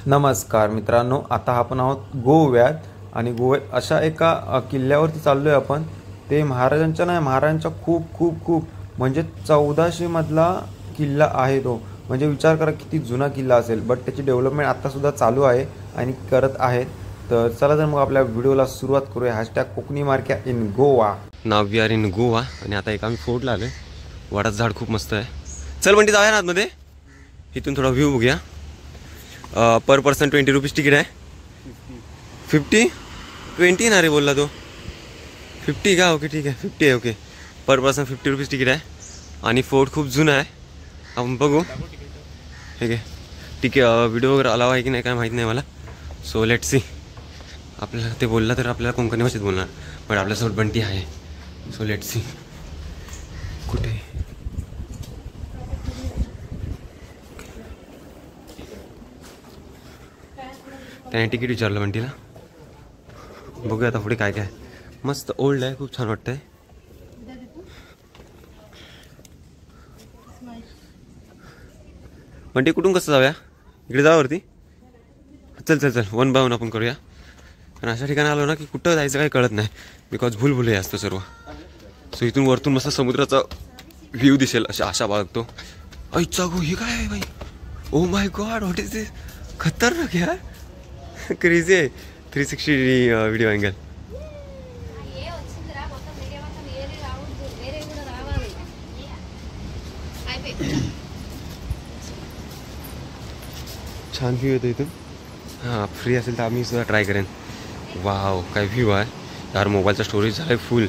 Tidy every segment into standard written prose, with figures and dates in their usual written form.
नमस्कार मित्रांनो, आता आपण आहोत गोव्यात आणि गोव्यात अशा एका किल्ल्यावरती चाललो आहे आपण. ते महाराजांच्या नाही, महाराजांच्या खूप खूप खूप म्हणजे 1400 मधला किल्ला आहे तो. म्हणजे विचार करा किती जुना किल्ला असेल. बट त्याची डेव्हलपमेंट आत्तासुद्धा चालू आहे आणि करत आहेत. तर चला तर मग आपल्या व्हिडिओला सुरुवात करूया. हॅशटॅग कोकणी मार्क्या in Goa. Now we are in Goa. आणि आता एक आम्ही फोर्टला आलो आहे. वडाचं झाड खूप मस्त आहे. चल बंटी जाऊया ना आतमध्ये. इथून थोडा व्ह्यू बघूया. पर पर्सन 20 रुपीज तिकीट आहे. 20 ना रे बोलला तो. 50 का? ओके ठीक आहे, 50 आहे. ओके, पर पर्सन 50 रुपीज तिकीट आहे. आणि फोर्ट खूप जुना आहे. आपण बघू. ठीक आहे, ठीक आहे. व्हिडिओ वगैरे अलाव आहे की नाही काय माहीत नाही मला. So let's see. आपल्याला ते बोलला तर आपल्याला कोकणी भाषेत बोलणार, पण आपल्यासोबत बंटी आहे. So let's see. कुठे त्याने तिकीट विचारलं बंटीला. बघूया आता पुढे काय काय. मस्त ओल्ड आहे, खूप छान वाटतंय. बंटी कुठून कसं जाऊया? इकडे जावरती. चल चल चल, वन बाय वन आपण करूया. कारण अशा ठिकाणी आलो ना की कुठं जायचं काही कळत नाही. बिकॉज भूलभुलैया असतो सर्व. सो इथून वरतून मस्त समुद्राचा व्ह्यू दिसेल अशा आशा बाळगतो. ऐचा गो, हे काय आहे भाई? Oh my god, what is this? खतरनाक यार, क्रेझी आहे. 360 व्हिडिओ अँगल. छान व्ह्यू येतो इथून. हां, फ्री असेल तर आम्ही सुद्धा ट्राय करेन. वाव, काय व्ह्यू आहे यार. मोबाईलचा स्टोरेज झाला आहे फुल.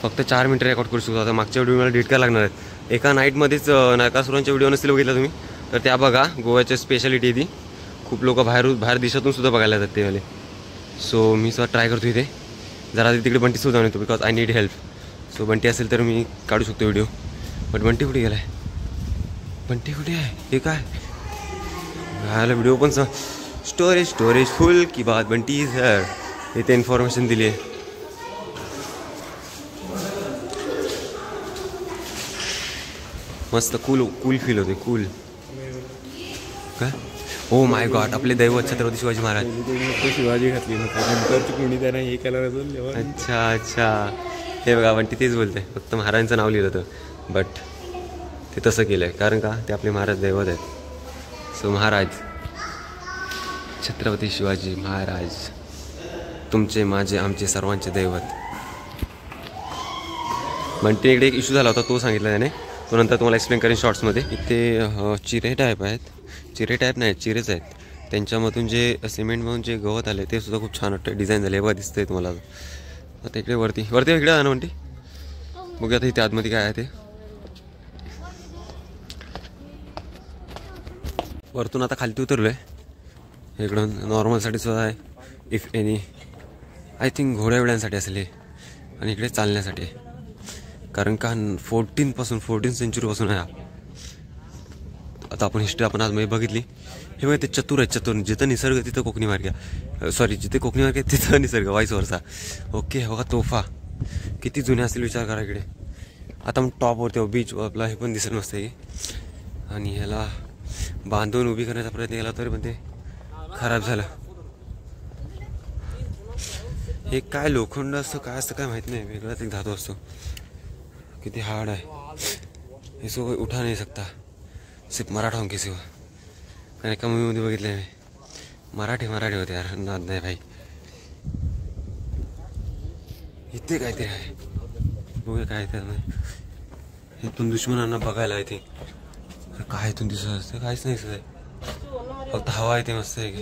फक्त 4 मिनिटं रेकॉर्ड करू शकतो. आता मागच्या व्हिडिओ मला डिलीट करायला लागणार आहेत. एका नाईटमध्येच नरकासुरांच्या व्हिडिओ नसतील बघितला तुम्ही तर त्या बघा. गोव्याची स्पेशालिटी आहे ती. खूप लोक बाहेर देशातून सुद्धा बघायला येतात ते वाले. सो मी सुद्धा ट्राय करतो इथे. जरा तिकडे बंटी सुद्धा जाऊन येतो because I need help. So Bunty असेल तर मी काढू शकतो व्हिडिओ. बट बंटी कुठे गेला आहे? बंटी कुठे आहे? हे काय राहायला व्हिडिओ पण स्टोरेज फुल की बात. Bunty is here. इथे इन्फॉर्मेशन दिली आहे. मस्त कूल फील होते. कूल काय? ओ माय गॉड, आपले दैवत छत्रपती शिवाजी महाराज. शिवाजी घातली नंतर कोणी त्यांना हे केलं. अच्छा, हे बघा बंटी तेच बोलते. फक्त महाराजांचं नाव लिहिलं होतं बट ते तसं केलं आहे कारण का ते आपले महाराज दैवत आहेत. सो महाराज छत्रपती शिवाजी महाराज तुमचे, माझे, आमचे सर्वांचे दैवत. बंटी इकडे एक इश्यू झाला होता, तो सांगितला त्याने. तो नंतर तुम्हाला एक्सप्लेन करेन शॉर्ट्समध्ये. इथे चिरे टाईप आहेत. चिरे टाईप नाही, चिरेच आहेत. त्यांच्यामधून जे सिमेंटमधून जे गवत आले ते सुद्धा खूप छान वाटतं. डिझाईन झाले बघा, दिसतंय तुम्हाला. आता इकडे वरती इकडे आहे ना बंटी. बघूया आता इथे आतमध्ये काय आहे ते. वरतून आता खालती उतरलो आहे. इकडून नॉर्मलसाठी सुद्धा आहे. इफ एनी आय थिंक घोड्याबिड्यांसाठी असेल हे. आणि इकडे चालण्यासाठी आहे. कारण का 14 सेंचुरीपासून आहे. आता आपण हिस्ट्री आपण आजमध्ये बघितली. हे बघा ते चतुर आहेत. चतुर जिथं निसर्ग तिथं कोकणी मार्ग. सॉरी, जिथे कोकणी मार्ग तिथं निसर्ग, वाईस वर्सा. ओके, बघा तोफा किती जुने असतील विचार करा. इकडे आता मग टॉपवरती बीच आपला हे पण दिसत नसतं की. आणि ह्याला बांधून उभी करण्याचा प्रयत्न केला तरी पण ते खराब झालं. हे काय लोखंड असतं काय असतं काय माहीत नाही. वेगळाच एक धातू असतो. किती हार्ड आहे. इसको कोई उठा नहीं सकता, सिर्फ मराठाओं के सिवा. आणि एका मूवीमध्ये बघितलं मी. मराठी होते यार, नाद नाही भाई. इथे काहीतरी आहे, बघूया काय त्यामध्ये. इथून दुश्मनांना बघायला आहे ते. काय इथून दिसत असते? काहीच नाही दिसत आहे. फक्त हवा आहे ते मस्त आहे की.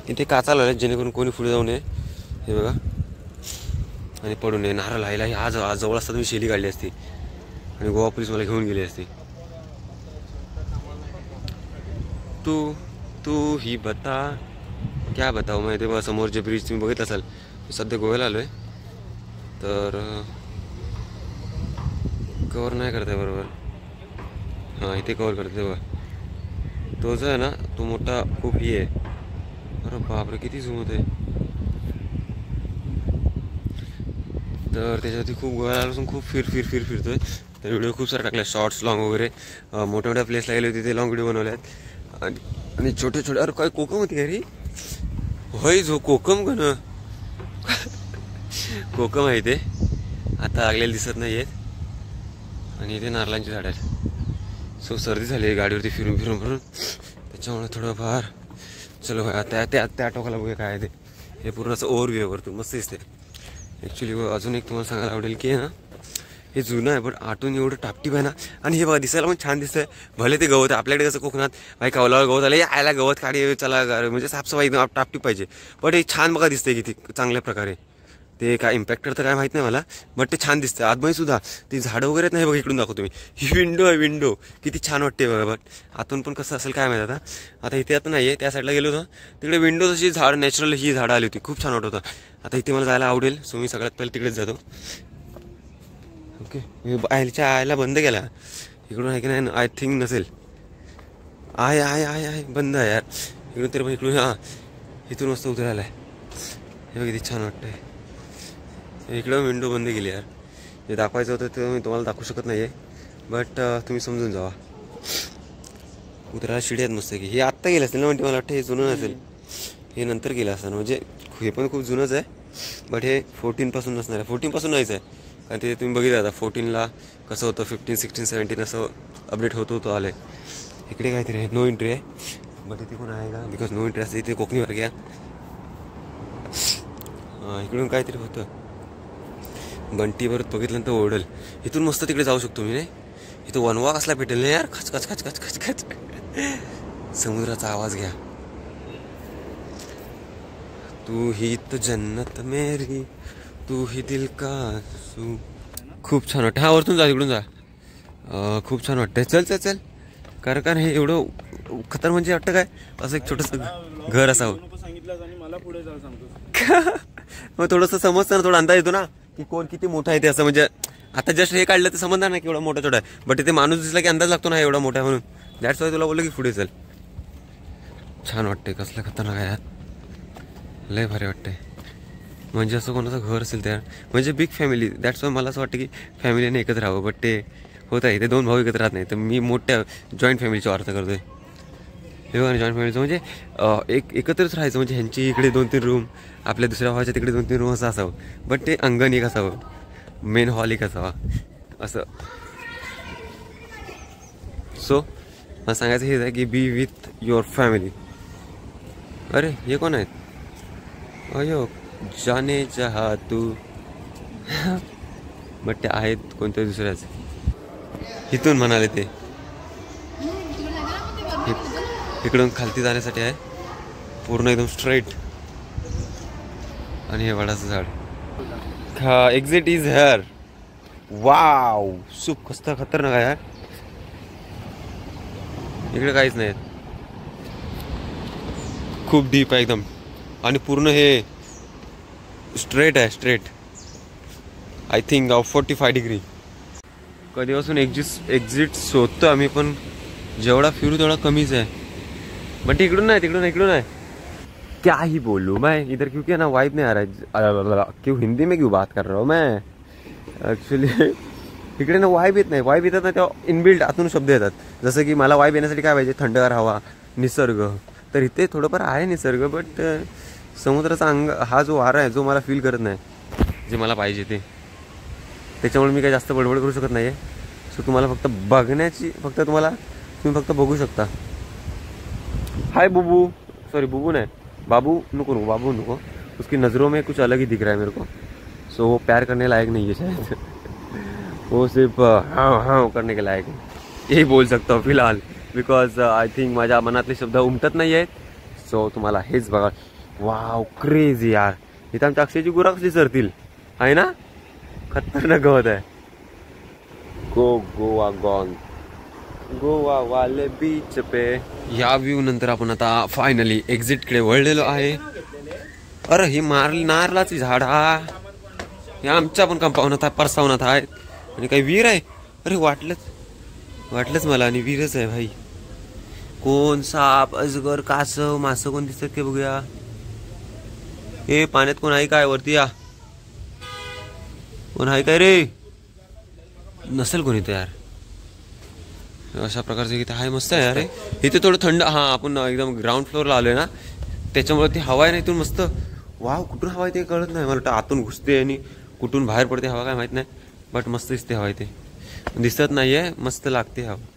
इथे काचा लावले जेणेकरून कोणी पुढे जाऊ नये. हे बघा, आणि पडू नये. नारळ लायला आज जवळ असता तुम्ही शेली काढली असती आणि गोवा पोलीस मला घेऊन गेली असती. तू ही बता क्या बताऊ. मग ते बघा समोरचे ब्रिज तुम्ही बघितलं असाल. सध्या गोव्याला आलो आहे तर कवर नाही करत आहे बरोबर. हां, इथे कवर करते बघा. तो जो आहे ना तो मोठा खूप ही आहे. अरे बापरे, किती झूम होते. तर त्याच्यावरती खूप गोव्याला खूप फिरतोय. तर व्हिडिओ खूप सारे टाकले, शॉर्ट्स लॉंग वगैरे. मोठ्या मोठ्या प्लेसला गेले होते ते लॉंग व्हिडिओ बनवले आहेत. आणि छोटे छोटे, अरे काय कोकम होती का रे? होय जो कोकम गण कोकम आहे ते, आता लागलेले दिसत नाही आहेत. आणि इथे नारळांची झाड आहेत. सो सर्दी झाली आहे गाडीवरती फिरून फिरून फिरून, त्याच्यामुळे थोडंफार. चलो भाई त्या टोकाला बघूया काय आहे ते. हे पूर्ण असं ओव्हरव्ह्यू करतो, मस्त दिसते. ॲक्च्युली अजून एक तुम्हाला सांगायला आवडेल की ना, हे जुनं आहे पण आतून एवढं टापटीप आहे ना. आणि हे बघा दिसायला पण छान दिसतंय. भले ते गवत आहे, आपल्याकडे कसं कोकणात भाई कौलावर गवत आलं, यायला गवत काढी चला, म्हणजे साफसफाई एकदम टापटीप पाहिजे. बट हे छान बघा दिसतंय किती चांगल्या प्रकारे. ते काय इम्पॅक्टर तर काय माहीत नाही मला, बट ते छान दिसतं. आतमध्ये सुद्धा ती झाडं वगैरे नाही बघा. इकडून दाखवतो मी, ही विंडो आहे, विंडो किती छान वाटते बघा. बट आतून पण कसं असेल काय माहीत. आता इथे आता नाही आहे, त्या साईडला गेलो होतो तिकडे विंडो तशी झाड नॅचरल ही झाडं आली होती, खूप छान वाटत होतं. आता इथे मला जायला आवडेल, सो मी सगळ्यात पहिले तिकडेच जातो. ओके, मी आयला बंद केला इकडून, आहे की नाही आय थिंक नसेल. आहे बंद आहे यार इकडून. तर इकडून हां, इथून मस्त उतरायला आहे. हे बघ किती छान वाटतंय. इकडं विंडो बंद केली यार. जे दाखवायचं होतं ते मी तुम्हाला दाखवू शकत नाही आहे, बट तुम्ही समजून जावा. उतरायला शिडी आहेत मस्त की. हे आत्ता गेलं असेल ना, म्हणजे मला वाटतं हे जुनं नसेल, हे नंतर गेलं असतं. म्हणजे हे पण खूप जुनंच आहे, बट हे 14पासून नसणार आहे. 14पासून नाहीच आहे, कारण ते तुम्ही बघितलं आता 14ला कसं होतं, 15, 16, 17 असं अपडेट होतं आलं आहे. इकडे काहीतरी आहे, नो एंट्री आहे. बट इथे कोण आहे का? बिकॉज नो एंट्री असते इथे. कोकणीवर घ्या. इकडून काहीतरी होतं, बंटीवर बघितल्यानंतर ओढल. इथून मस्त तिकडे जाऊ शकतो मी. नाही इथं वनवा कसला भेटेल नाही यार. खच खच खच खच खच खच. समुद्राचा आवाज घ्या. तू ही तो जन्नत मेरी, तू ही दिल का सू. खूप छान वाटतं. हा वरतून जा, तिकडून जा. खूप छान वाटतंय. चल चल चल. कारण हे एवढं खतर म्हणजे वाटतं काय, असं एक छोटंसं घर असावं. मग थोडंसं समजतं ना, थोडा अंदाज येतो ना की कोण किती मोठा आहे ते. असं म्हणजे आता जस्ट हे काढलं तर समजणार नाही की एवढा मोठा छोटा आहे, बट इथे माणूस दिसला की अंदाज लागतो ना एवढा मोठा आहे म्हणून. दॅट्स वाय तुला बोललो की पुढे चल. छान वाटतंय, कसलं खतरनाक आहे यार, लय भारी वाटतंय. म्हणजे असं कोणाचं घर असेल त्या, म्हणजे बिग फॅमिली. दॅट्स वाय मला असं वाटतं की फॅमिलीने एकत्र राहावं, बट ते होत आहे. ते दोन भाऊ एकत्र राहत नाही, तर मी मोठ्या जॉईंट फॅमिलीचा अर्थ करतोय. हे बघा, जॉईंट फॅमिलीचं म्हणजे एकत्रच राहायचं. म्हणजे ह्यांची इकडे 2-3 रूम, आपल्या दुसऱ्या भावाच्या तिकडे 2-3 रूम असं असावं, बट ते अंगण एक असावं, मेन हॉल एक असावा असं. सो मला सांगायचं हेच आहे की बी विथ युअर फॅमिली. अरे हे कोण आहेत? अयो जाने जहा तू. बट ते आहेत कोणत्या दुसऱ्याच. इथून म्हणाले ते इकडून खालती जाण्यासाठी आहे, पूर्ण एकदम स्ट्रेट. आणि हे वडाचं झाड. Exit is hair. Wow, soup कसं खतरनाक आहे यार. इकडे काहीच नाही, खूप डीप आहे एकदम. आणि पूर्ण हे स्ट्रेट आहे, स्ट्रेट. I think 45 degree. कधीपासून एक्झिट शोधतो आम्ही, पण जेवढा फिरू तेवढा कमीच आहे. बट इकडून नाही, इकडून आहे. क्या ही बोलूं मैं इधर, क्योंकि ना वाइब नहीं आ रहा है. क्यों हिंदी में क्यों बात कर रहा हूँ मैं ॲक्च्युली. इकडे ना वाइब येत नाही. वाइब येतात ना तेव्हा इनबिल्ट आतून शब्द येतात. जसं की मला वाइब येण्यासाठी काय पाहिजे, थंडगार हवा, निसर्ग. तर इथे थोडंफार आहे निसर्ग, बट समुद्राचा हा जो वारा आहे जो मला फील करत नाही, जे मला पाहिजे ते. त्याच्यामुळे मी काही जास्त बडबड करू शकत नाही आहे. सो तुम्हाला फक्त बघण्याची, तुम्ही फक्त बघू शकता. हाय बुबू, सॉरी बुबू नहीं, बाबू नको. उसकी नज़रों में कुछ अलग ही दिख रहा है मेरे को. सो वो प्यार करने लायक नहीं है शायद. वो सिर्फ हाँ करने के लायक है, यही बोल सकता हूँ फिलहाल. बिकॉज आय थिंक माझ्या मनातले शब्द उमटत नाही आहेत. सो तुम्हाला हेच बघा. वाव, क्रेझी यार. इथं आमच्या अक्षयची गुरा कसली सरतील आहे ना. खतरनाक गवत आहे. गोवा गॉन, गोवा वाले बीच पे. या व्ह्यू नंतर आपण आता फायनली एक्झिटकडे वळलेलो आहे. अरे ही नारळाची झाड, हे आमच्या पण कंपाऊंडात परसावनात आहेत. आणि काही विहीर आहे. अरे वाटलंच मला, आणि विहीरच आहे भाई. कोण साप, अजगर, कासव, मासं कोण दिसतात ते बघूया. हे पाण्यात कोण आहे काय? वरती या, कोण आहे काय रे? नसेल कोणी तर यार. अशा प्रकारचे इथे आहे, मस्त आहे यार. इथे थोडं थंड, हां आपण एकदम ग्राउंड फ्लोअरला आलोय ना, त्याच्यामुळे ती हवा आहे ना इथून मस्त. वाव, कुठून हवा आहे ते कळत नाही मला. वाटतं आतून घुसते आणि कुठून बाहेर पडते हवा काय माहित नाही, बट मस्त दिसते हवा इथे. दिसत नाहीये, मस्त लागते हवा.